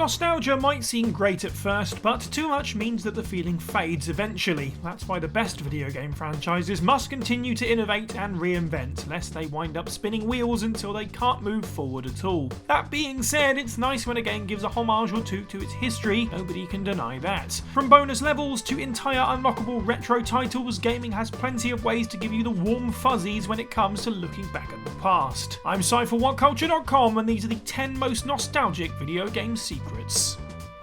Nostalgia might seem great at first, but too much means that the feeling fades eventually. That's why the best video game franchises must continue to innovate and reinvent, lest they wind up spinning wheels until they can't move forward at all. That being said, it's nice when a game gives a homage or two to its history, nobody can deny that. From bonus levels to entire unlockable retro titles, gaming has plenty of ways to give you the warm fuzzies when it comes to looking back at the past. I'm Sai for WhatCulture.com, and these are the 10 most nostalgic video game secrets.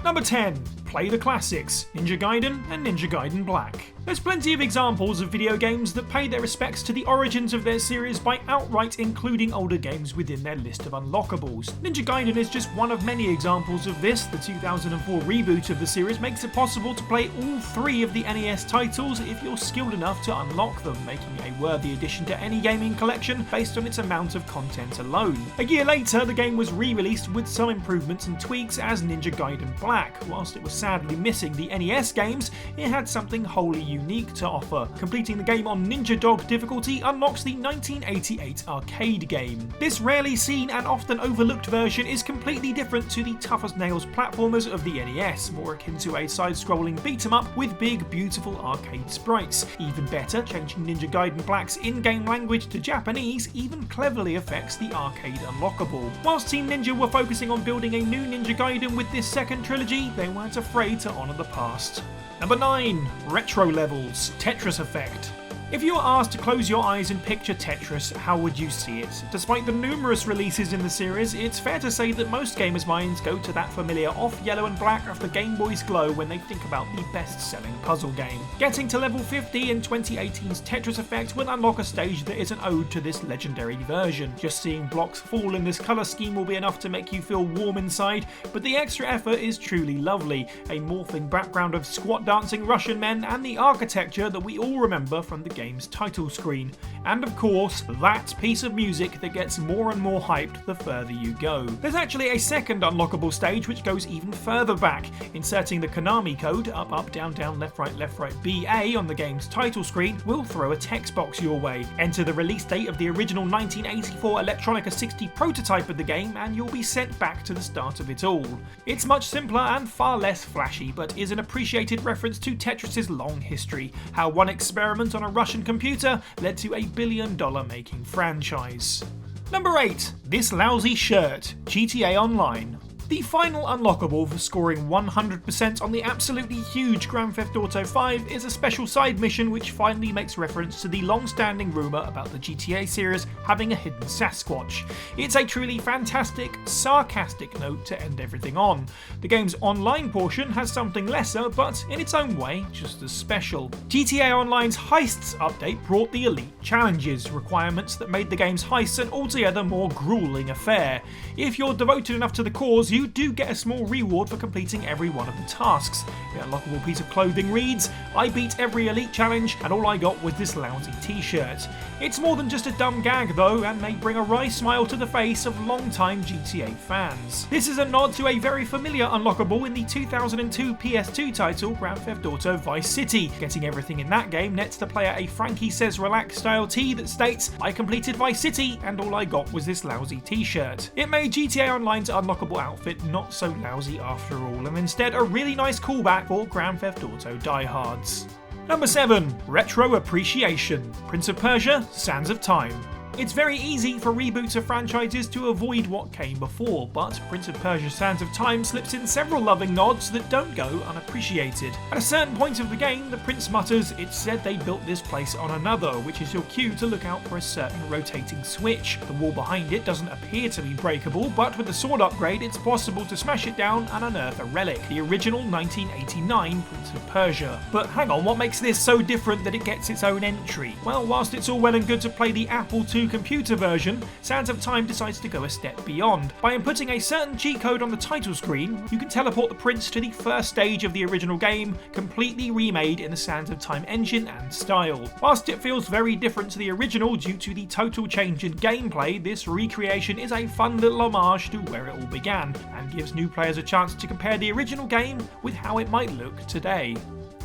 Number 10. Play the classics, Ninja Gaiden and Ninja Gaiden Black. There's plenty of examples of video games that pay their respects to the origins of their series by outright including older games within their list of unlockables. Ninja Gaiden is just one of many examples of this. The 2004 reboot of the series makes it possible to play all 3 of the NES titles if you're skilled enough to unlock them, making it a worthy addition to any gaming collection based on its amount of content alone. A year later, the game was re-released with some improvements and tweaks as Ninja Gaiden Black. Whilst it was sadly missing the NES games, it had something wholly unique to offer. Completing the game on Ninja Dog difficulty unlocks the 1988 arcade game. This rarely seen and often overlooked version is completely different to the tough-as-nails platformers of the NES, more akin to a side-scrolling beat-em-up with big, beautiful arcade sprites. Even better, changing Ninja Gaiden Black's in-game language to Japanese even cleverly affects the arcade unlockable. Whilst Team Ninja were focusing on building a new Ninja Gaiden with this second trilogy, they weren't afraid to honour the past. Number 9. Retro levels, Tetris effect. If you were asked to close your eyes and picture Tetris, how would you see it? Despite the numerous releases in the series, it's fair to say that most gamers' minds go to that familiar off yellow and black of the Game Boy's glow when they think about the best-selling puzzle game. Getting to level 50 in 2018's Tetris Effect will unlock a stage that is an ode to this legendary version. Just seeing blocks fall in this colour scheme will be enough to make you feel warm inside, but the extra effort is truly lovely. A morphing background of squat dancing Russian men and the architecture that we all remember from the game's title screen. And of course, that piece of music that gets more and more hyped the further you go. There's actually a second unlockable stage which goes even further back. Inserting the Konami code up, up, down, down, left, right, BA on the game's title screen will throw a text box your way. Enter the release date of the original 1984 Electronica 60 prototype of the game and you'll be sent back to the start of it all. It's much simpler and far less flashy, but is an appreciated reference to Tetris's long history, how one experiment on a Russian computer led to a billion-dollar making franchise. Number 8. This Lousy Shirt, GTA Online. The final unlockable for scoring 100% on the absolutely huge Grand Theft Auto 5 is a special side mission which finally makes reference to the long-standing rumour about the GTA series having a hidden Sasquatch. It's a truly fantastic, sarcastic note to end everything on. The game's online portion has something lesser, but in its own way, just as special. GTA Online's Heists update brought the elite challenges, requirements that made the game's heists an altogether more gruelling affair. If you're devoted enough to the cause, you do get a small reward for completing every one of the tasks. The unlockable piece of clothing reads, "I beat every elite challenge and all I got was this lousy t-shirt." It's more than just a dumb gag though, and may bring a wry smile to the face of long-time GTA fans. This is a nod to a very familiar unlockable in the 2002 PS2 title Grand Theft Auto Vice City. Getting everything in that game nets the player a Frankie Says Relax style tee that states, "I completed Vice City and all I got was this lousy t-shirt." It made GTA Online's unlockable outfit not so lousy after all, and instead a really nice callback for Grand Theft Auto diehards. Number 7. Retro Appreciation, Prince of Persia, Sands of Time. It's very easy for reboots of franchises to avoid what came before, but Prince of Persia Sands of Time slips in several loving nods that don't go unappreciated. At a certain point of the game, the prince mutters, "It's said they built this place on another," which is your cue to look out for a certain rotating switch. The wall behind it doesn't appear to be breakable, but with the sword upgrade it's possible to smash it down and unearth a relic, the original 1989 Prince of Persia. But hang on, what makes this so different that it gets its own entry? Well, whilst it's all well and good to play the Apple II computer version, Sands of Time decides to go a step beyond. By inputting a certain cheat code on the title screen, you can teleport the prince to the first stage of the original game, completely remade in the Sands of Time engine and style. Whilst it feels very different to the original due to the total change in gameplay, this recreation is a fun little homage to where it all began, and gives new players a chance to compare the original game with how it might look today.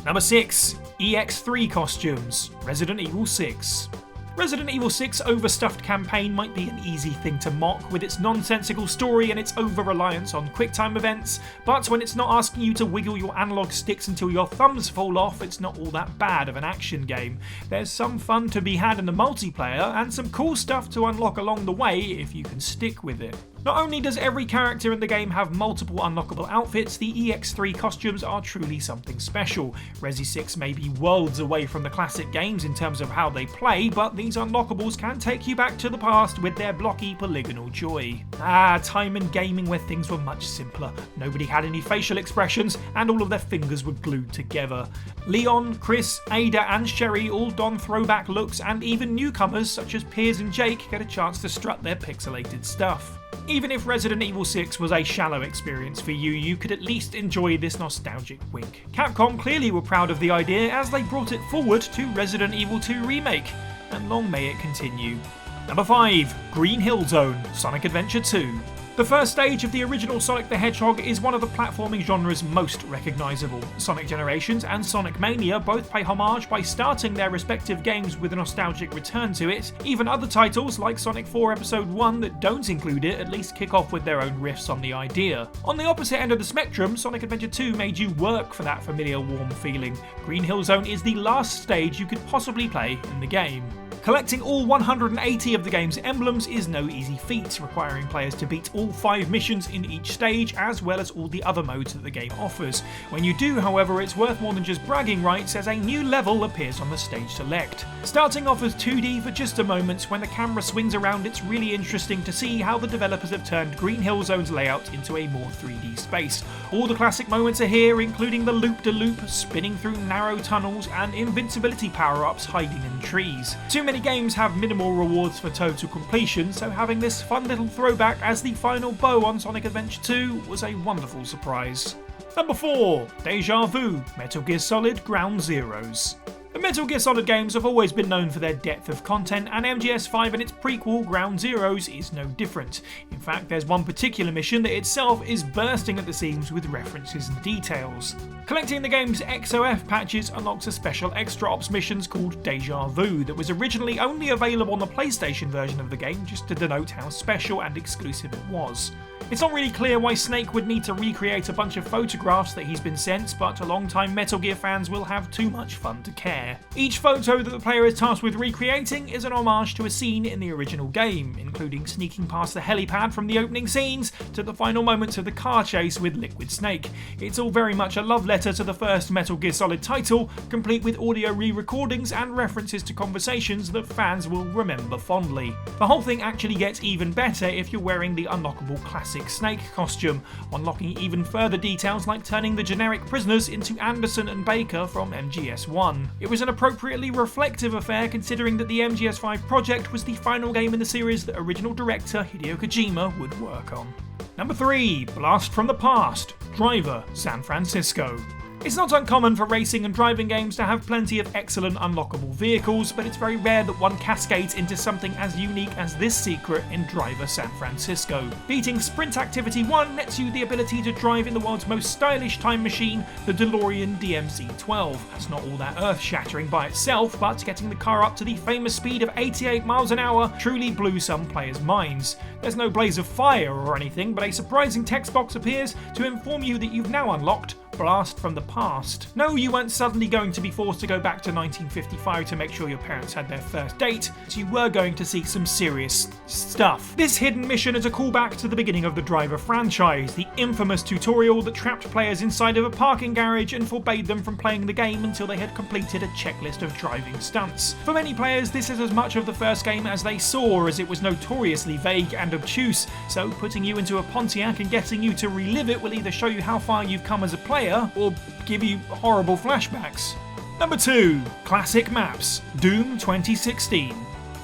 Number 6. EX3 costumes, Resident Evil 6. Resident Evil 6's overstuffed campaign might be an easy thing to mock with its nonsensical story and its over-reliance on QuickTime events, but when it's not asking you to wiggle your analog sticks until your thumbs fall off, it's not all that bad of an action game. There's some fun to be had in the multiplayer, and some cool stuff to unlock along the way if you can stick with it. Not only does every character in the game have multiple unlockable outfits, the EX3 costumes are truly something special. Resi 6 may be worlds away from the classic games in terms of how they play, but these unlockables can take you back to the past with their blocky polygonal joy. Time in gaming where things were much simpler. Nobody had any facial expressions, and all of their fingers were glued together. Leon, Chris, Ada and Sherry all don throwback looks, and even newcomers such as Piers and Jake get a chance to strut their pixelated stuff. Even if Resident Evil 6 was a shallow experience for you, you could at least enjoy this nostalgic wink. Capcom clearly were proud of the idea as they brought it forward to Resident Evil 2 Remake, and long may it continue. Number 5. Green Hill Zone, Sonic Adventure 2. The first stage of the original Sonic the Hedgehog is one of the platforming genre's most recognisable. Sonic Generations and Sonic Mania both pay homage by starting their respective games with a nostalgic return to it. Even other titles like Sonic 4 Episode 1 that don't include it at least kick off with their own riffs on the idea. On the opposite end of the spectrum, Sonic Adventure 2 made you work for that familiar warm feeling. Green Hill Zone is the last stage you could possibly play in the game. Collecting all 180 of the game's emblems is no easy feat, requiring players to beat all 5 missions in each stage, as well as all the other modes that the game offers. When you do, however, it's worth more than just bragging rights, as a new level appears on the stage select. Starting off as 2D for just a moment, when the camera swings around, it's really interesting to see how the developers have turned Green Hill Zone's layout into a more 3D space. All the classic moments are here, including the loop-de-loop, spinning through narrow tunnels, and invincibility power-ups hiding in trees. Too many games have minimal rewards for total completion, so having this fun little throwback as the final bow on Sonic Adventure 2 was a wonderful surprise. Number 4. Deja Vu, Metal Gear Solid Ground Zeroes. The Metal Gear Solid games have always been known for their depth of content, and MGS5 and its prequel, Ground Zeroes, is no different. In fact, there's one particular mission that itself is bursting at the seams with references and details. Collecting the game's XOF patches unlocks a special extra ops missions called Deja Vu that was originally only available on the PlayStation version of the game, just to denote how special and exclusive it was. It's not really clear why Snake would need to recreate a bunch of photographs that he's been sent, but long-time Metal Gear fans will have too much fun to care. Each photo that the player is tasked with recreating is an homage to a scene in the original game, including sneaking past the helipad from the opening scenes to the final moments of the car chase with Liquid Snake. It's all very much a love letter to the first Metal Gear Solid title, complete with audio re-recordings and references to conversations that fans will remember fondly. The whole thing actually gets even better if you're wearing the unlockable classic Snake costume, unlocking even further details like turning the generic prisoners into Anderson and Baker from MGS1. It was an appropriately reflective affair considering that the MGS5 project was the final game in the series that original director Hideo Kojima would work on. Number 3. Blast from the Past, Driver, San Francisco. It's not uncommon for racing and driving games to have plenty of excellent unlockable vehicles, but it's very rare that one cascades into something as unique as this secret in Driver San Francisco. Beating Sprint Activity 1 nets you the ability to drive in the world's most stylish time machine, the DeLorean DMC-12. That's not all that earth-shattering by itself, but getting the car up to the famous speed of 88 miles an hour truly blew some players' minds. There's no blaze of fire or anything, but a surprising text box appears to inform you that you've now unlocked Blast from the Past. No, you weren't suddenly going to be forced to go back to 1955 to make sure your parents had their first date, so you were going to see some serious stuff. This hidden mission is a callback to the beginning of the Driver franchise, the infamous tutorial that trapped players inside of a parking garage and forbade them from playing the game until they had completed a checklist of driving stunts. For many players, this is as much of the first game as they saw, as it was notoriously vague and obtuse, so putting you into a Pontiac and getting you to relive it will either show you how far you've come as a player or give you horrible flashbacks. Number 2. Classic Maps, Doom 2016.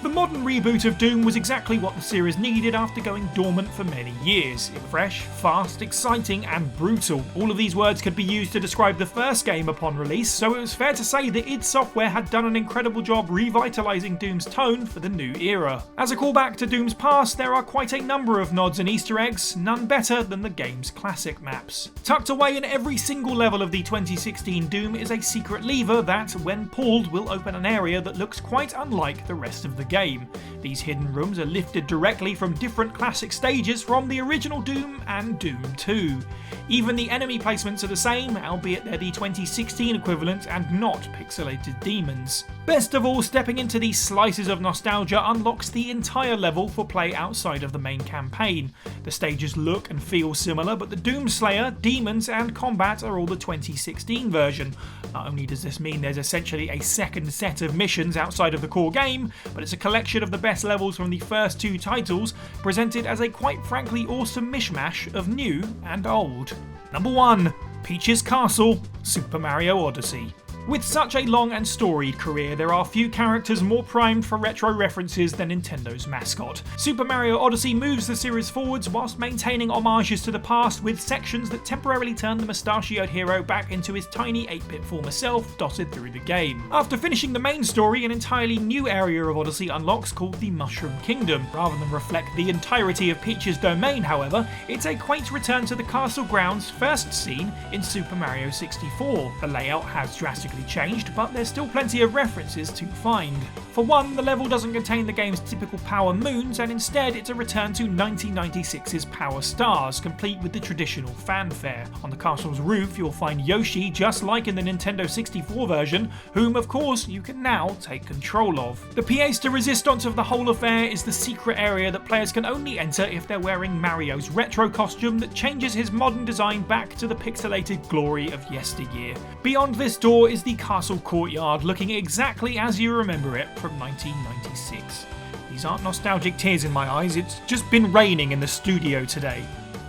The modern reboot of Doom was exactly what the series needed after going dormant for many years. It was fresh, fast, exciting and brutal. All of these words could be used to describe the first game upon release, so it was fair to say that id Software had done an incredible job revitalising Doom's tone for the new era. As a callback to Doom's past, there are quite a number of nods and Easter eggs, none better than the game's classic maps. Tucked away in every single level of the 2016 Doom is a secret lever that, when pulled, will open an area that looks quite unlike the rest of the game. These hidden rooms are lifted directly from different classic stages from the original Doom and Doom 2. Even the enemy placements are the same, albeit they're the 2016 equivalent and not pixelated demons. Best of all, stepping into these slices of nostalgia unlocks the entire level for play outside of the main campaign. The stages look and feel similar, but the Doomslayer, demons and combat are all the 2016 version. Not only does this mean there's essentially a second set of missions outside of the core game, but it's a collection of the best levels from the first two titles, presented as a quite frankly awesome mishmash of new and old. Number 1. Peach's Castle, Super Mario Odyssey. With such a long and storied career, there are few characters more primed for retro references than Nintendo's mascot. Super Mario Odyssey moves the series forwards whilst maintaining homages to the past, with sections that temporarily turn the mustachioed hero back into his tiny 8-bit former self dotted through the game. After finishing the main story, an entirely new area of Odyssey unlocks called the Mushroom Kingdom. Rather than reflect the entirety of Peach's domain, however, it's a quaint return to the castle grounds first seen in Super Mario 64. The layout has drastically changed, but there's still plenty of references to find. For one, the level doesn't contain the game's typical power moons, and instead it's a return to 1996's Power Stars, complete with the traditional fanfare. On the castle's roof, you'll find Yoshi, just like in the Nintendo 64 version, whom of course you can now take control of. The pièce de résistance of the whole affair is the secret area that players can only enter if they're wearing Mario's retro costume that changes his modern design back to the pixelated glory of yesteryear. Beyond this door is the castle courtyard, looking exactly as you remember it from 1996. These aren't nostalgic tears in my eyes, it's just been raining in the studio today.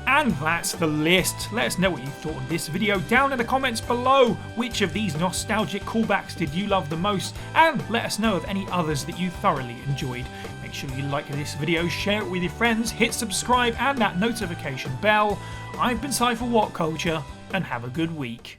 And that's the list. Let us know what you thought of this video down in the comments below. Which of these nostalgic callbacks did you love the most? And let us know of any others that you thoroughly enjoyed. Make sure you like this video, share it with your friends, hit subscribe and that notification bell. I've been Cy for WhatCulture, and have a good week.